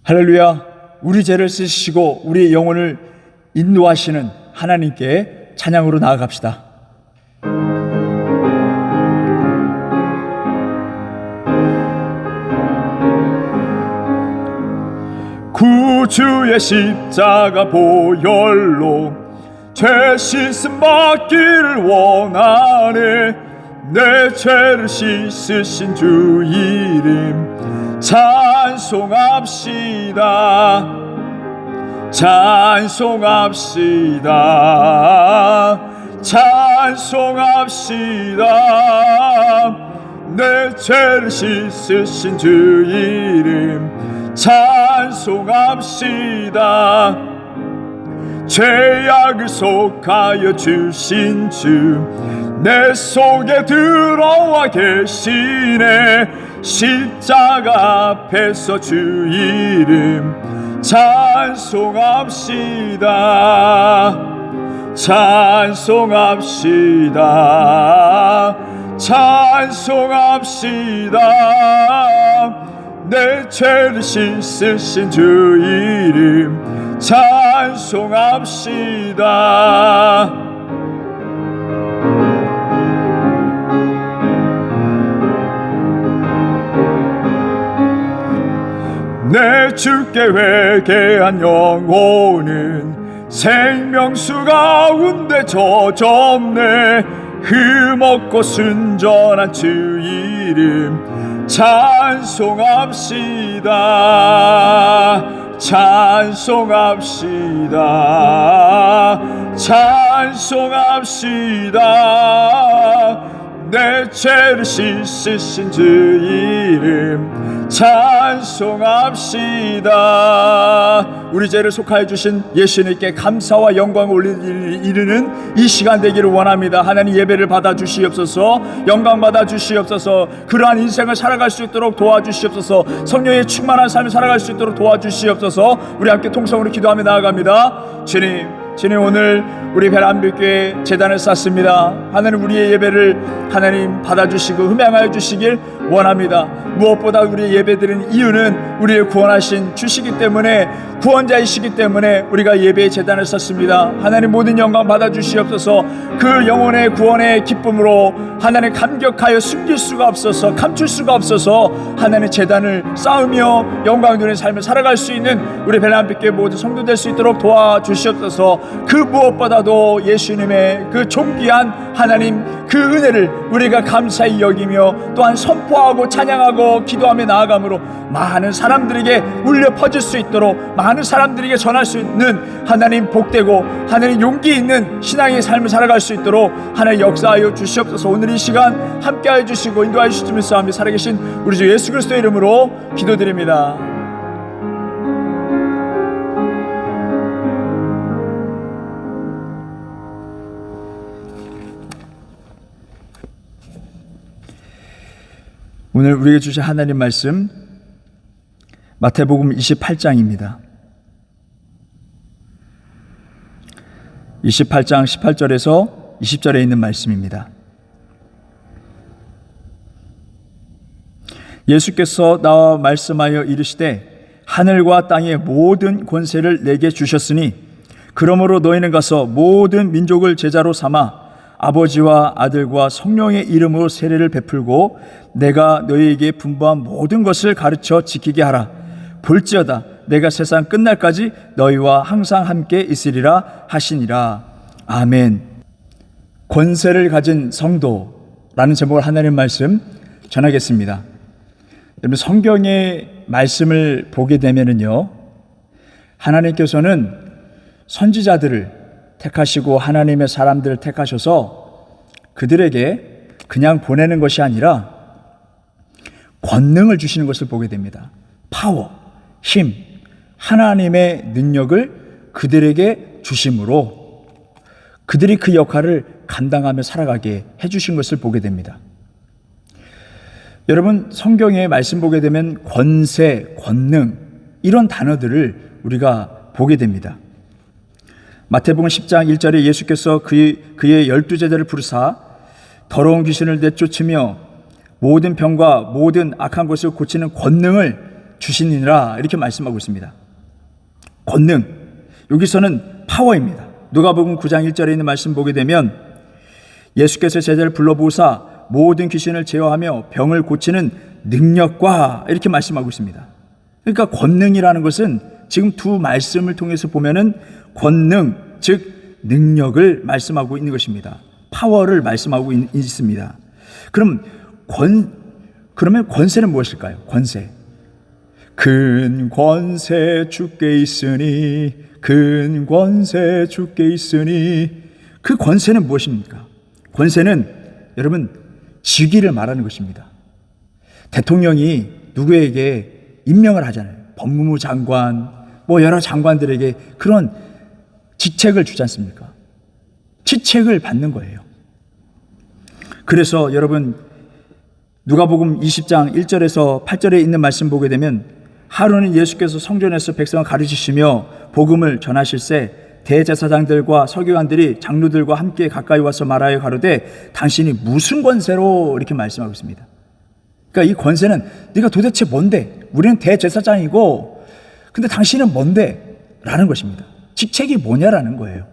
할렐루야. 우리 죄를 씻으시고 우리의 영혼을 인도하시는 하나님께 찬양으로 나아갑시다. 구주의 십자가 보혈로 죄 씻음 받기를 원하네. 내 죄를 씻으신 주 이름 찬송합시다. 찬송합시다. 찬송합시다. 내 죄를 씻으신 주 이름 찬송합시다. 죄악을 속하여 주신 주 내 속에 들어와 계시네. 십자가 앞에서 주 이름 찬송합시다. 찬송합시다. 찬송합시다. 내 죄를 씻으신 주 이름 찬송합시다. 내 주께 회개한 영혼은 생명수 가운데 젖었네. 흠없고 순전한 주 이름 찬송합시다. 찬송합시다. 찬송합시다. 내 죄를 씻으신 주 이름 찬송합시다. 우리 죄를 속하여 주신 예수님께 감사와 영광을 올리는 이 시간 되기를 원합니다. 하나님 예배를 받아 주시옵소서. 영광 받아 주시옵소서. 그러한 인생을 살아갈 수 있도록 도와주시옵소서. 성령의 충만한 삶을 살아갈 수 있도록 도와주시옵소서. 우리 함께 통성으로 기도하며 나아갑니다. 주님 오늘 우리 베란교회 재단을 쌓습니다. 하나님 우리의 예배를 하나님 받아주시고 흠양하여 주시길 원합니다. 무엇보다 우리의 예배드리는 이유는 우리를 구원하신 주시기 때문에, 구원자이시기 때문에 우리가 예배의 재단을 쌓습니다. 하나님 모든 영광 받아주시옵소서. 그 영혼의 구원의 기쁨으로 하나님 감격하여 숨길 수가 없어서, 감출 수가 없어서 하나님의 재단을 쌓으며 영광 누리는 삶을 살아갈 수 있는 우리 베란교회 모두 성도 될 수 있도록 도와주시옵소서. 그 무엇보다도 예수님의 그 존귀한 하나님 그 은혜를 우리가 감사히 여기며 또한 선포하고 찬양하고 기도하며 나아감으로 많은 사람들에게 울려 퍼질 수 있도록, 많은 사람들에게 전할 수 있는 하나님 복되고 하나님 용기 있는 신앙의 삶을 살아갈 수 있도록 하나님 역사하여 주시옵소서. 오늘 이 시간 함께하여 주시고 인도하여 주시면서 하며 살아계신 우리 주 예수 그리스도의 이름으로 기도드립니다. 오늘 우리에게 주신 하나님 말씀 마태복음 28장입니다. 28장 18절에서 20절에 있는 말씀입니다. 예수께서 나와 말씀하여 이르시되 하늘과 땅의 모든 권세를 내게 주셨으니 그러므로 너희는 가서 모든 민족을 제자로 삼아 아버지와 아들과 성령의 이름으로 세례를 베풀고 내가 너희에게 분부한 모든 것을 가르쳐 지키게 하라. 볼지어다 내가 세상 끝날까지 너희와 항상 함께 있으리라 하시니라. 아멘. 권세를 가진 성도라는 제목을 하나님 말씀 전하겠습니다. 여러분 성경의 말씀을 보게 되면은요, 하나님께서는 선지자들을 택하시고 하나님의 사람들을 택하셔서 그들에게 그냥 보내는 것이 아니라 권능을 주시는 것을 보게 됩니다. 파워, 힘, 하나님의 능력을 그들에게 주심으로 그들이 그 역할을 감당하며 살아가게 해주신 것을 보게 됩니다. 여러분 성경에 말씀 보게 되면 권세, 권능 이런 단어들을 우리가 보게 됩니다. 마태복음 10장 1절에 예수께서 그의 12제자를 부르사 더러운 귀신을 내쫓으며 모든 병과 모든 악한 것을 고치는 권능을 주시니라 이렇게 말씀하고 있습니다. 권능, 여기서는 파워입니다. 누가복음 9장 1절에 있는 말씀 보게 되면 예수께서 제자를 불러보사 모든 귀신을 제어하며 병을 고치는 능력과 이렇게 말씀하고 있습니다. 그러니까 권능이라는 것은 지금 두 말씀을 통해서 보면은 권능, 즉 능력을 말씀하고 있는 것입니다. 파워를 말씀하고 있습니다. 그러면 권세는 무엇일까요? 권세. 큰 권세 주께 있으니, 큰 권세 주께 있으니. 그 권세는 무엇입니까? 권세는 여러분 직위를 말하는 것입니다. 대통령이 누구에게 임명을 하잖아요. 법무부 장관, 여러 장관들에게 그런 직책을 주지 않습니까? 직책을 받는 거예요. 그래서 여러분 누가복음 20장 1절에서 8절에 있는 말씀 보게 되면 하루는 예수께서 성전에서 백성을 가르치시며 복음을 전하실새 대제사장들과 서기관들이 장로들과 함께 가까이 와서 말하여 가로되 당신이 무슨 권세로 이렇게 말씀하고 있습니다. 그러니까 이 권세는 네가 도대체 뭔데? 우리는 대제사장이고 근데 당신은 뭔데? 라는 것입니다. 직책이 뭐냐라는 거예요.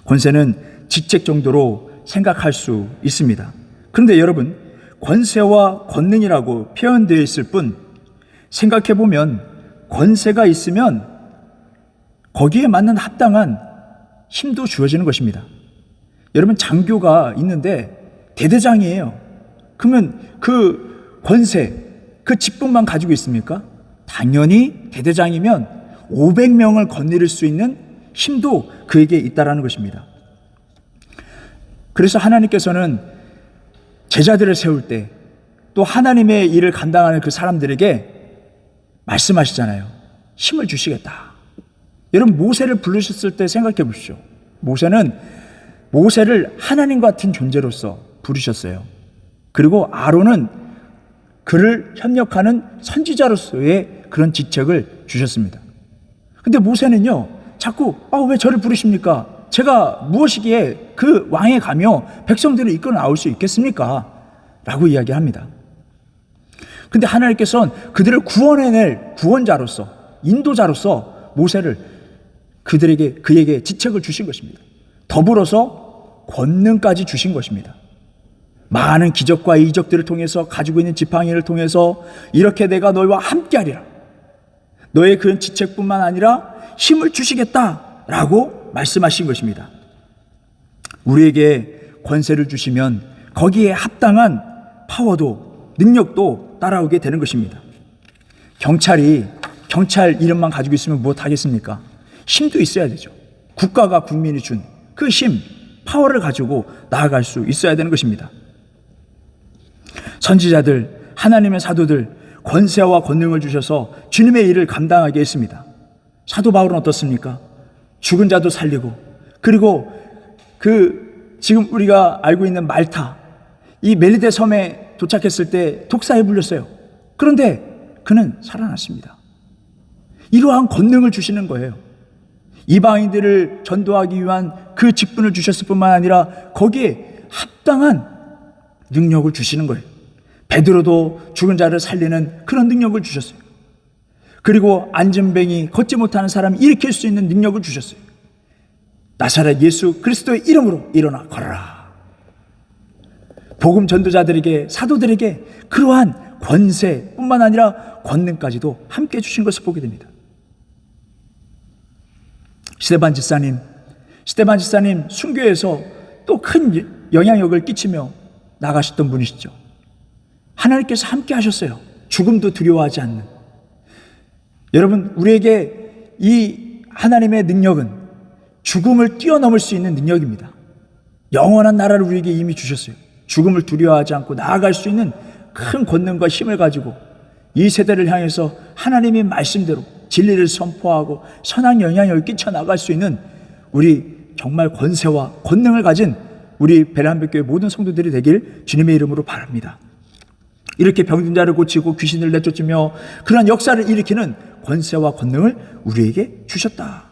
권세는 직책 정도로 생각할 수 있습니다. 그런데 여러분 권세와 권능이라고 표현되어 있을 뿐 생각해보면 권세가 있으면 거기에 맞는 합당한 힘도 주어지는 것입니다. 여러분 장교가 있는데 대대장이에요. 그러면 그 권세, 그 직분만 가지고 있습니까? 당연히 대대장이면 500명을 거느릴 수 있는 힘도 그에게 있다라는 것입니다. 그래서 하나님께서는 제자들을 세울 때 또 하나님의 일을 감당하는 그 사람들에게 말씀하시잖아요. 힘을 주시겠다. 여러분 모세를 부르셨을 때 생각해 보십시오. 모세를 하나님 같은 존재로서 부르셨어요. 그리고 아론은 그를 협력하는 선지자로서의 그런 직책을 주셨습니다. 근데 모세는요 자꾸 왜 저를 부르십니까? 제가 무엇이기에 그 왕에 가며 백성들을 이끌어 나올 수 있겠습니까? 라고 이야기합니다. 근데 하나님께서는 그들을 구원해낼 구원자로서 인도자로서 모세를 그에게 직책을 주신 것입니다. 더불어서 권능까지 주신 것입니다. 많은 기적과 이적들을 통해서 가지고 있는 지팡이를 통해서 이렇게 내가 너희와 함께하리라. 너의 그런 직책뿐만 아니라 힘을 주시겠다라고 말씀하신 것입니다. 우리에게 권세를 주시면 거기에 합당한 파워도 능력도 따라오게 되는 것입니다. 경찰 이름만 가지고 있으면 무엇하겠습니까? 힘도 있어야 되죠. 국가가 국민이 준 그 힘, 파워를 가지고 나아갈 수 있어야 되는 것입니다. 선지자들, 하나님의 사도들 권세와 권능을 주셔서 주님의 일을 감당하게 했습니다. 사도 바울은 어떻습니까? 죽은 자도 살리고, 그리고 지금 우리가 알고 있는 말타, 이 멜리데 섬에 도착했을 때 독사에 물렸어요. 그런데 그는 살아났습니다. 이러한 권능을 주시는 거예요. 이방인들을 전도하기 위한 그 직분을 주셨을 뿐만 아니라 거기에 합당한 능력을 주시는 거예요. 베드로도 죽은 자를 살리는 그런 능력을 주셨어요. 그리고 앉은뱅이, 걷지 못하는 사람을 일으킬 수 있는 능력을 주셨어요. 나사렛 예수 그리스도의 이름으로 일어나 걸어라. 복음 전도자들에게, 사도들에게 그러한 권세뿐만 아니라 권능까지도 함께 주신 것을 보게 됩니다. 스데반 집사님 순교에서 또 큰 영향력을 끼치며 나가셨던 분이시죠. 하나님께서 함께 하셨어요. 죽음도 두려워하지 않는. 여러분 우리에게 이 하나님의 능력은 죽음을 뛰어넘을 수 있는 능력입니다. 영원한 나라를 우리에게 이미 주셨어요. 죽음을 두려워하지 않고 나아갈 수 있는 큰 권능과 힘을 가지고 이 세대를 향해서 하나님의 말씀대로 진리를 선포하고 선한 영향력을 끼쳐 나갈 수 있는 우리 정말 권세와 권능을 가진 우리 베레한백교회 모든 성도들이 되길 주님의 이름으로 바랍니다. 이렇게 병든 자를 고치고 귀신을 내쫓으며 그런 역사를 일으키는 권세와 권능을 우리에게 주셨다.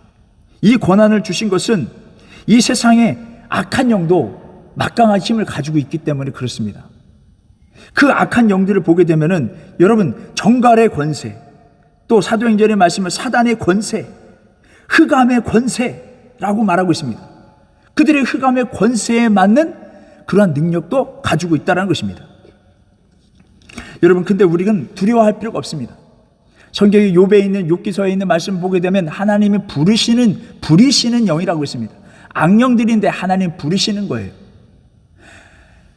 이 권한을 주신 것은 이 세상에 악한 영도 막강한 힘을 가지고 있기 때문에 그렇습니다. 그 악한 영들을 보게 되면은 여러분 정갈의 권세, 또 사도행전의 말씀은 사단의 권세, 흑암의 권세라고 말하고 있습니다. 그들의 흑암의 권세에 맞는 그러한 능력도 가지고 있다는 것입니다. 여러분, 근데 우리는 두려워할 필요가 없습니다. 성경의 욥에 있는 욥기서에 있는 말씀 보게 되면 하나님이 부리시는 영이라고 있습니다. 악령들인데 하나님 부리시는 거예요.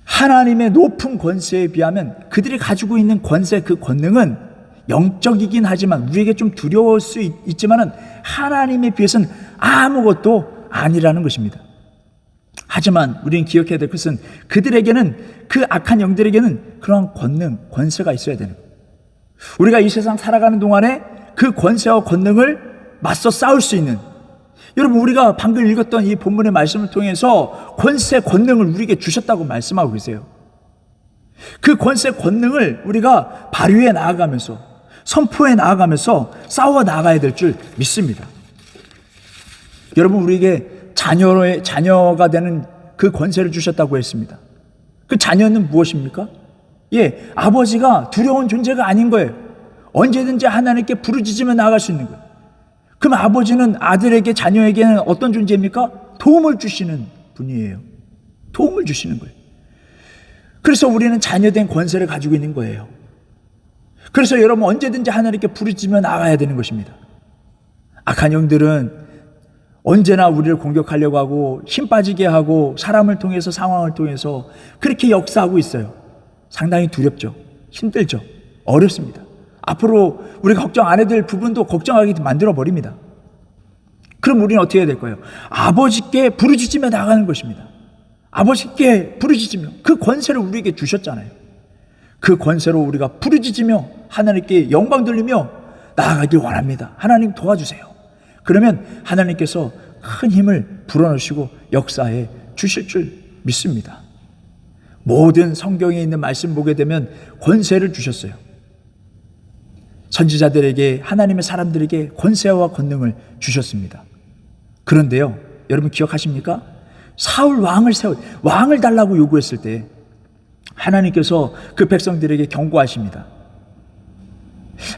하나님의 높은 권세에 비하면 그들이 가지고 있는 권세, 그 권능은 영적이긴 하지만 우리에게 좀 두려울 수 있지만은 하나님에 비해서는 아무것도 아니라는 것입니다. 하지만 우리는 기억해야 될 것은 그들에게는, 그 악한 영들에게는 그러한 권능, 권세가 있어야 되는 거예요. 우리가 이 세상 살아가는 동안에 그 권세와 권능을 맞서 싸울 수 있는, 여러분 우리가 방금 읽었던 이 본문의 말씀을 통해서 권세, 권능을 우리에게 주셨다고 말씀하고 계세요. 그 권세, 권능을 우리가 발휘해 나아가면서, 선포해 나아가면서 싸워 나가야 될 줄 믿습니다. 여러분, 우리에게 자녀가 되는 그 권세를 주셨다고 했습니다. 그 자녀는 무엇입니까? 아버지가 두려운 존재가 아닌 거예요. 언제든지 하나님께 부르짖으며 나아갈 수 있는 거예요. 그럼 아버지는 아들에게, 자녀에게는 어떤 존재입니까? 도움을 주시는 분이에요. 도움을 주시는 거예요. 그래서 우리는 자녀된 권세를 가지고 있는 거예요. 그래서 여러분 언제든지 하나님께 부르짖으며 나아가야 되는 것입니다. 악한 영들은 언제나 우리를 공격하려고 하고 힘 빠지게 하고 사람을 통해서, 상황을 통해서 그렇게 역사하고 있어요. 상당히 두렵죠. 힘들죠. 어렵습니다. 앞으로 우리가 걱정 안 해야 될 부분도 걱정하게 만들어버립니다. 그럼 우리는 어떻게 해야 될 거예요? 아버지께 부르짖으며 나가는 것입니다. 아버지께 부르짖으며, 그 권세를 우리에게 주셨잖아요. 그 권세로 우리가 부르짖으며 하나님께 영광 돌리며 나아가길 원합니다. 하나님 도와주세요. 그러면 하나님께서 큰 힘을 불어넣으시고 역사해 주실 줄 믿습니다. 모든 성경에 있는 말씀 보게 되면 권세를 주셨어요. 선지자들에게, 하나님의 사람들에게 권세와 권능을 주셨습니다. 그런데요, 여러분 기억하십니까? 사울 왕을 달라고 요구했을 때 하나님께서 그 백성들에게 경고하십니다.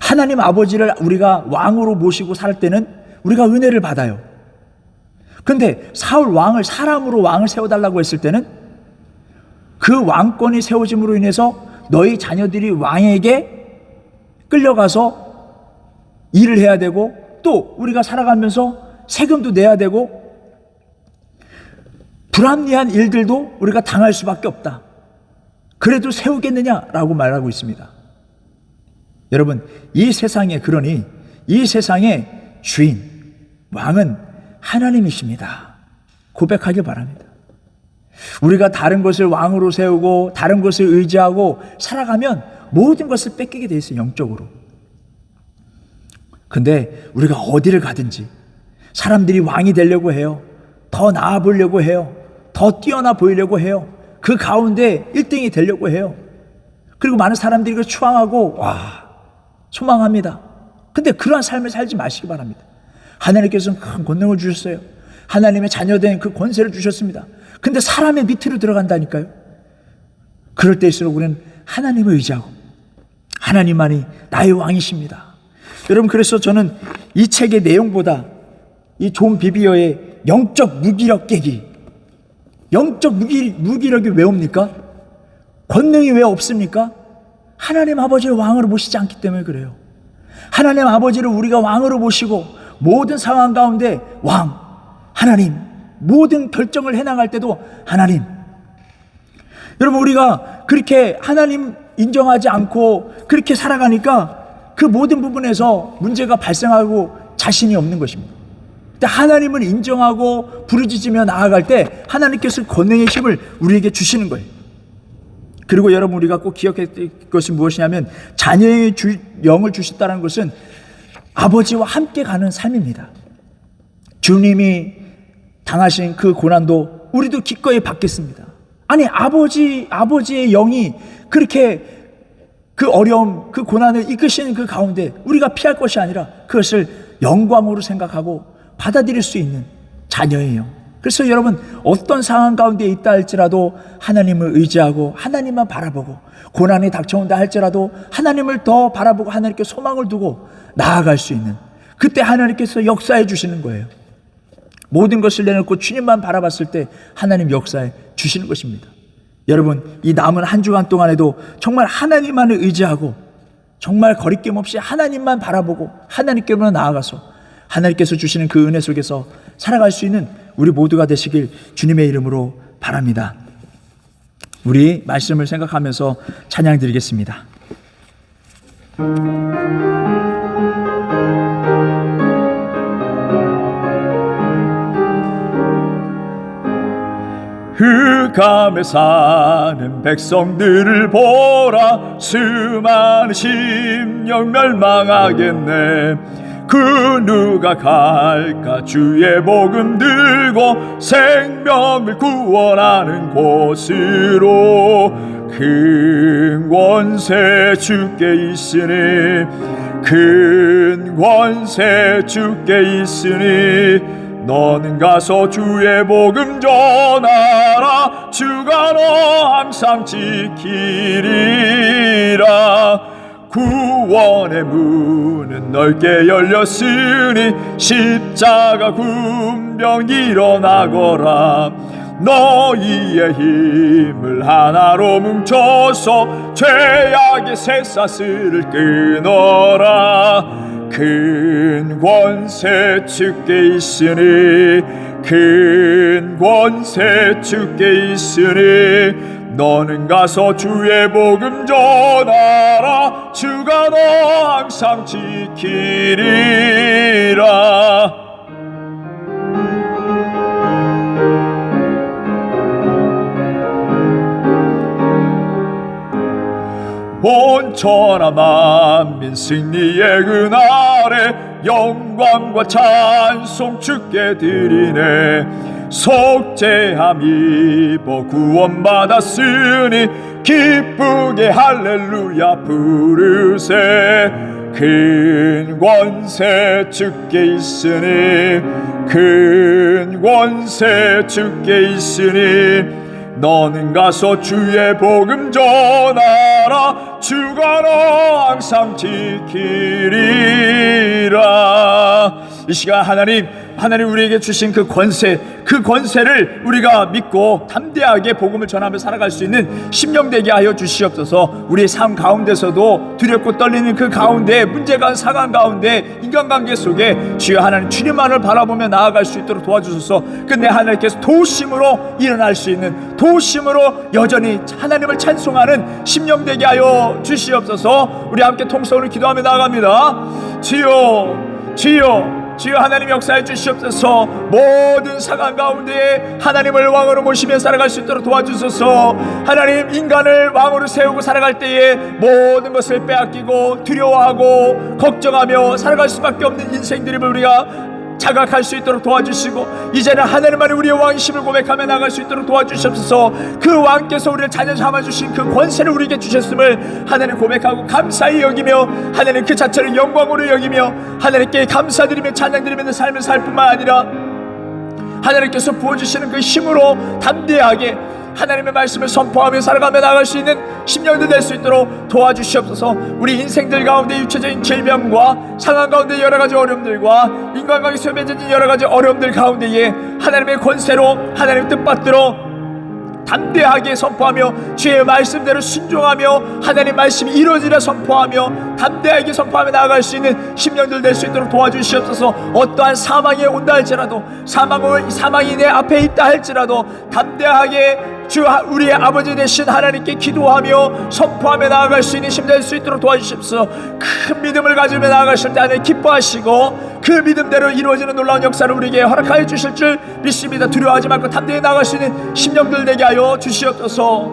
하나님 아버지를 우리가 왕으로 모시고 살 때는 우리가 은혜를 받아요. 그런데 사울 왕을, 사람으로 왕을 세워달라고 했을 때는 그 왕권이 세워짐으로 인해서 너희 자녀들이 왕에게 끌려가서 일을 해야 되고, 또 우리가 살아가면서 세금도 내야 되고, 불합리한 일들도 우리가 당할 수밖에 없다. 그래도 세우겠느냐라고 말하고 있습니다. 여러분, 이 세상에, 그러니 이 세상의 주인, 왕은 하나님이십니다. 고백하길 바랍니다. 우리가 다른 것을 왕으로 세우고 다른 것을 의지하고 살아가면 모든 것을 뺏기게 돼 있어요, 영적으로. 근데 우리가 어디를 가든지 사람들이 왕이 되려고 해요. 더 나아 보려고 해요. 더 뛰어나 보이려고 해요. 그 가운데 1등이 되려고 해요. 그리고 많은 사람들이 그걸 추앙하고 소망합니다. 근데 그러한 삶을 살지 마시기 바랍니다. 하나님께서는 큰 권능을 주셨어요. 하나님의 자녀된 그 권세를 주셨습니다. 근데 사람의 밑으로 들어간다니까요. 그럴 때일수록 우리는 하나님을 의지하고 하나님만이 나의 왕이십니다. 여러분, 그래서 저는 이 책의 내용보다 이 존 비비어의 영적 무기력 깨기, 영적 무기력이 왜 옵니까? 권능이 왜 없습니까? 하나님 아버지를 왕으로 모시지 않기 때문에 그래요. 하나님 아버지를 우리가 왕으로 모시고 모든 상황 가운데 왕, 하나님, 모든 결정을 해나갈 때도 하나님. 여러분, 우리가 그렇게 하나님 인정하지 않고 그렇게 살아가니까 그 모든 부분에서 문제가 발생하고 자신이 없는 것입니다. 근데 하나님을 인정하고 부르짖으며 나아갈 때 하나님께서 권능의 힘을 우리에게 주시는 거예요. 그리고 여러분, 우리가 꼭 기억해야 될 것은 무엇이냐면 자녀의 영을 주셨다는 것은 아버지와 함께 가는 삶입니다. 주님이 당하신 그 고난도 우리도 기꺼이 받겠습니다. 아니, 아버지의 영이 그렇게 그 어려움, 그 고난을 이끄시는 그 가운데 우리가 피할 것이 아니라 그것을 영광으로 생각하고 받아들일 수 있는 자녀의 영, 그래서 여러분, 어떤 상황 가운데 있다 할지라도 하나님을 의지하고 하나님만 바라보고, 고난이 닥쳐온다 할지라도 하나님을 더 바라보고 하나님께 소망을 두고 나아갈 수 있는, 그때 하나님께서 역사해 주시는 거예요. 모든 것을 내놓고 주님만 바라봤을 때 하나님 역사해 주시는 것입니다. 여러분, 이 남은 한 주간 동안에도 정말 하나님만을 의지하고 정말 거리낌 없이 하나님만 바라보고 하나님께로 나아가서 하나님께서 주시는 그 은혜 속에서 살아갈 수 있는 우리 모두가 되시길 주님의 이름으로 바랍니다. 우리 말씀을 생각하면서 찬양 드리겠습니다. 흑암에 사는 백성들을 보라. 수많은 심령 멸망하겠네. 그 누가 갈까? 주의 복음 들고 생명을 구원하는 곳으로. 큰 권세 주께 있으니, 큰 권세 주께 있으니, 너는 가서 주의 복음 전하라. 주가 너 항상 지키리라. 구원의 문은 넓게 열렸으니 십자가 군병 일어나거라. 너희의 힘을 하나로 뭉쳐서 죄악의 쇠사슬을 끊어라. 큰 권세 주께 있으니, 큰 권세 주께 있으니, 너는 가서 주의 복음 전하라. 주가 너 항상 지키리라. 온 천하 만민 승리의 그날에 영광과 찬송 주께 드리네. 속죄함 입어 구원받았으니 기쁘게 할렐루야 부르세. 큰 권세 주께 있으니, 큰 권세 주께 있으니, 너는 가서 주의 복음 전하라. 주가 너 항상 지키리라. 이 시간 하나님 우리에게 주신 그 권세를 우리가 믿고 담대하게 복음을 전하며 살아갈 수 있는 심령 되게 하여 주시옵소서. 우리의 삶 가운데서도 두렵고 떨리는 그 가운데, 문제가 상황 가운데, 인간관계 속에 주여 하나님 주님만을 바라보며 나아갈 수 있도록 도와주소서. 근데 하나님께서 도심으로 일어날 수 있는, 도심으로 여전히 하나님을 찬송하는 심령 되게 하여 주시옵소서. 우리 함께 통성으로 기도하며 나아갑니다. 주여 하나님 역사해 주시옵소서. 모든 상황 가운데 하나님을 왕으로 모시며 살아갈 수 있도록 도와주소서. 하나님, 인간을 왕으로 세우고 살아갈 때에 모든 것을 빼앗기고 두려워하고 걱정하며 살아갈 수밖에 없는 인생들을 우리가 자각할 수 있도록 도와주시고, 이제는 하나님만이 우리의 왕이심을 고백하며 나갈 수 있도록 도와주시옵소서. 그 왕께서 우리를 자녀 삼아주신 그 권세를 우리에게 주셨음을 하나님 고백하고 감사히 여기며, 하나님 그 자체를 영광으로 여기며 하나님께 감사드리며 찬양드리며 삶을 살 뿐만 아니라 하나님께서 부어주시는 그 힘으로 담대하게 하나님의 말씀을 선포하며 살아가며 나갈 수 있는 심령들 될 수 있도록 도와주시옵소서. 우리 인생들 가운데 육체적인 질병과 상황 가운데 여러가지 어려움들과 인간관계에서 맺어진 여러가지 어려움들 가운데에 하나님의 권세로 하나님의 뜻받들어 담대하게 선포하며 주의 말씀대로 순종하며 하나님 말씀이 이루어지라 선포하며 담대하게 선포하며 나아갈 수 있는 심령들 될 수 있도록 도와주시옵소서. 어떠한 사망이 온다 할지라도, 사망이 내 앞에 있다 할지라도 담대하게 주 우리의 아버지 되신 하나님께 기도하며 선포하며 나아갈 수 있는 심령 될 수 있도록 도와주십시오. 큰 믿음을 가지며 나아가실 때 하나님 기뻐하시고 그 믿음대로 이루어지는 놀라운 역사를 우리에게 허락하여 주실 줄 믿습니다. 두려워하지 말고 담대히 나아갈 수 있는 심령들 되게 하여 주시옵소서.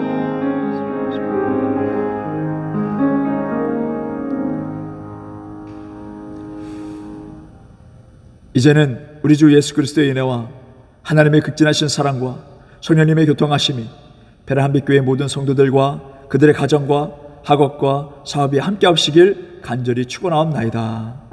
이제는 우리 주 예수 그리스도의 은혜와 하나님의 극진하신 사랑과 성령님의 교통하심이 베레한빛교회 모든 성도들과 그들의 가정과 학업과 사업이 함께 하시길 간절히 축원하옵나이다.